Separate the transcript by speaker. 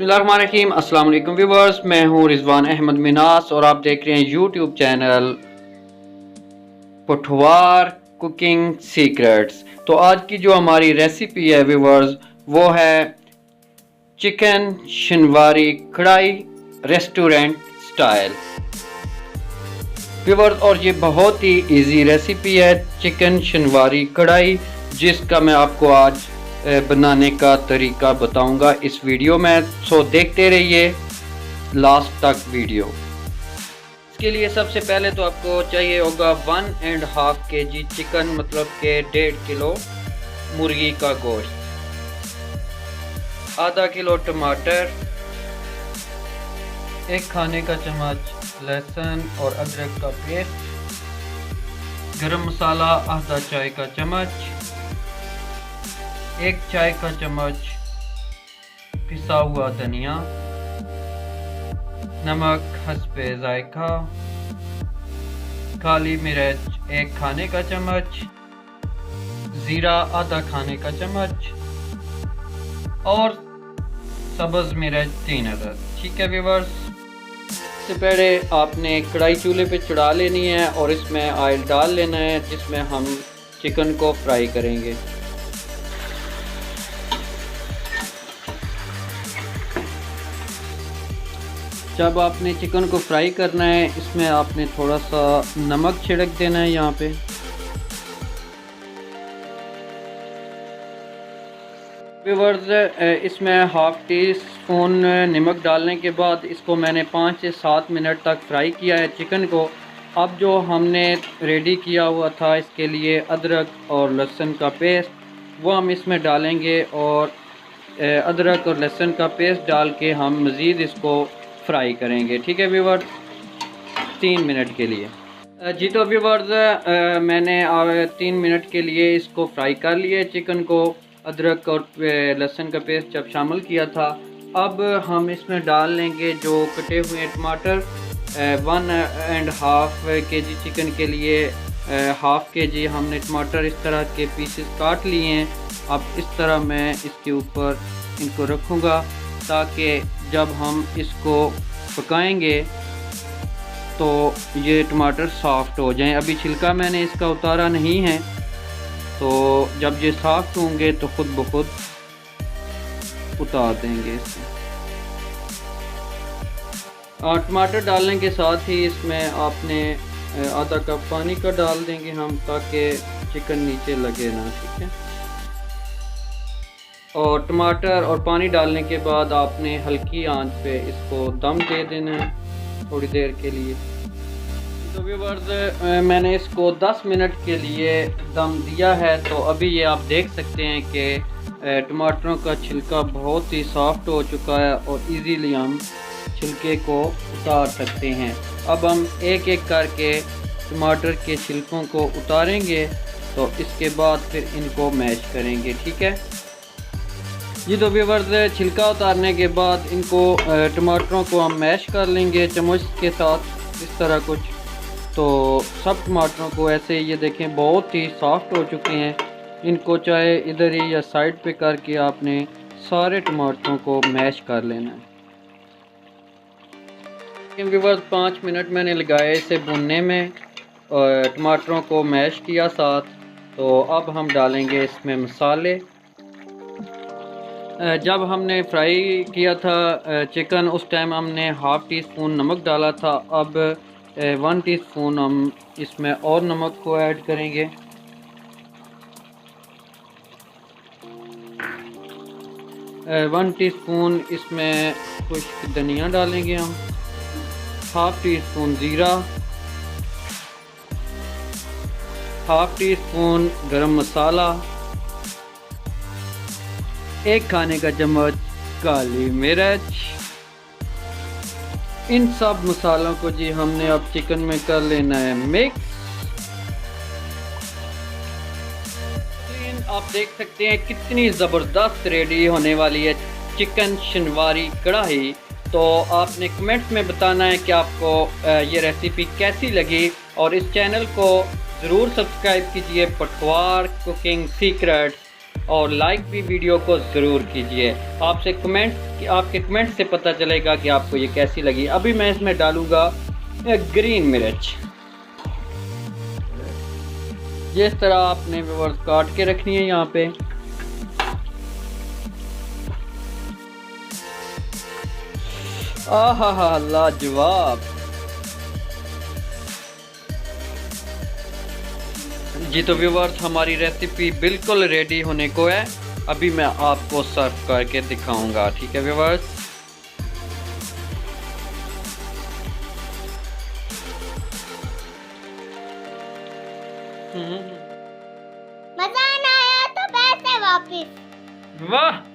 Speaker 1: बिस्मिल्लाहिर्रहमानिर्रहीम। अस्सलाम वालेकुम व्यूवर्स, मैं हूं रिजवान अहमद मिनास और आप देख रहे हैं यूट्यूब चैनल पठवार कुकिंग सीक्रेट्स। तो आज की जो हमारी रेसिपी है व्यूवर्स, वो है चिकन शनवारी कढ़ाई रेस्टोरेंट स्टाइल व्यूवर्स। और ये बहुत ही इजी रेसिपी है चिकन शनवारी कढ़ाई, जिसका मैं आपको आज बनाने का तरीका बताऊंगा इस वीडियो में। सो देखते रहिए लास्ट तक वीडियो। इसके लिए सबसे पहले तो आपको चाहिए होगा 1.5 kg चिकन, मतलब के 1.5 किलो मुर्गी का गोश्त, आधा किलो टमाटर, 1 खाने का चम्मच लहसुन और अदरक का पेस्ट, गरम मसाला आधा चाय का चम्मच, 1 चाय का चम्मच पिसा हुआ धनिया, नमक हस्बे जायका, काली मिर्च 1 खाने का चम्मच, जीरा आधा खाने का चम्मच और सब्ज मिर्च 3 अदद। ठीक है व्यूअर्स, इससे पहले आपने कढ़ाई चूल्हे पे चढ़ा लेनी है और इसमें ऑयल डाल लेना है, जिसमें हम चिकन को फ्राई करेंगे। जब आपने चिकन को फ्राई करना है, इसमें आपने थोड़ा सा नमक छिड़क देना है यहाँ पे। व्यूअर्स, इसमें हाफ टी स्पून नमक डालने के बाद इसको मैंने 5 से 7 मिनट तक फ्राई किया है चिकन को। अब जो हमने रेडी किया हुआ था इसके लिए अदरक और लहसुन का पेस्ट, वो हम इसमें डालेंगे और अदरक और लहसुन का पेस्ट डाल के हम मज़ीद इसको फ्राई करेंगे। ठीक है व्यूअर्स, 3 मिनट के लिए। जी तो व्यूअर्स, मैंने 3 मिनट के लिए इसको फ्राई कर लिया चिकन को, अदरक और लहसुन का पेस्ट जब शामिल किया था। अब हम इसमें डाल लेंगे जो कटे हुए टमाटर। 1.5 kg चिकन के लिए 1/2 kg हमने टमाटर इस तरह के पीसेस काट लिए हैं। अब इस तरह मैं इसके ऊपर इनको रखूँगा ताकि जब हम इसको पकाएंगे तो ये टमाटर सॉफ्ट हो जाएं। अभी छिलका मैंने इसका उतारा नहीं है, तो जब ये सॉफ्ट होंगे तो खुद ब खुद उतार देंगे इसको। टमाटर डालने के साथ ही इसमें आपने आधा कप पानी का डाल देंगे हम, ताकि चिकन नीचे लगे ना। ठीक है, और टमाटर और पानी डालने के बाद आपने हल्की आंच पे इसको दम दे देना है थोड़ी देर के लिए। तो व्यूअर्स, मैंने इसको 10 मिनट के लिए दम दिया है। तो अभी ये आप देख सकते हैं कि टमाटरों का छिलका बहुत ही सॉफ्ट हो चुका है और इजीली हम छिलके को उतार सकते हैं। अब हम एक एक करके टमाटर के छिलकों को उतारेंगे, तो इसके बाद फिर इनको मैश करेंगे। ठीक है जी, तो व्यूअर्स, छिलका उतारने के बाद इनको टमाटरों को हम मैश कर लेंगे चम्मच के साथ, इस तरह कुछ। तो सब टमाटरों को ऐसे, ये देखें बहुत ही सॉफ्ट हो चुके हैं। इनको चाहे इधर ही या साइड पे करके आपने सारे टमाटरों को मैश कर लेना है। व्यूअर्स, 5 मिनट मैंने लगाए इसे भुनने में और टमाटरों को मैश किया साथ। तो अब हम डालेंगे इसमें मसाले। जब हमने फ्राई किया था चिकन, उस टाइम हमने हाफ़ टी स्पून नमक डाला था। अब 1 टीस्पून हम इसमें और नमक को ऐड करेंगे। वन टीस्पून इसमें खुश्क धनिया डालेंगे हम, हाफ़ टी स्पून ज़ीरा, हाफ़ टी स्पून गरम मसाला, 1 खाने का चम्मच काली मिर्च। इन सब मसालों को जी हमने अब चिकन में कर लेना है मिक्स। आप देख सकते हैं कितनी ज़बरदस्त रेडी होने वाली है चिकन शनवारी कढ़ाई। तो आपने कमेंट्स में बताना है कि आपको ये रेसिपी कैसी लगी, और इस चैनल को ज़रूर सब्सक्राइब कीजिए, पठवार कुकिंग सीक्रेट्स। और लाइक भी वीडियो को ज़रूर कीजिए। आपके कमेंट से पता चलेगा कि आपको ये कैसी लगी। अभी मैं इसमें डालूँगा ग्रीन मिर्च। जिस तरह आपने व्यूअर्स काट के रखनी है यहाँ पे। आहा हा लाजवाब। जी तो व्यूअर्स हमारी रेसिपी बिल्कुल रेडी होने को है। अभी मैं आपको सर्व करके दिखाऊंगा। ठीक है व्यूअर्स।
Speaker 2: मजा ना आया तो पैसे वापस।
Speaker 1: वाह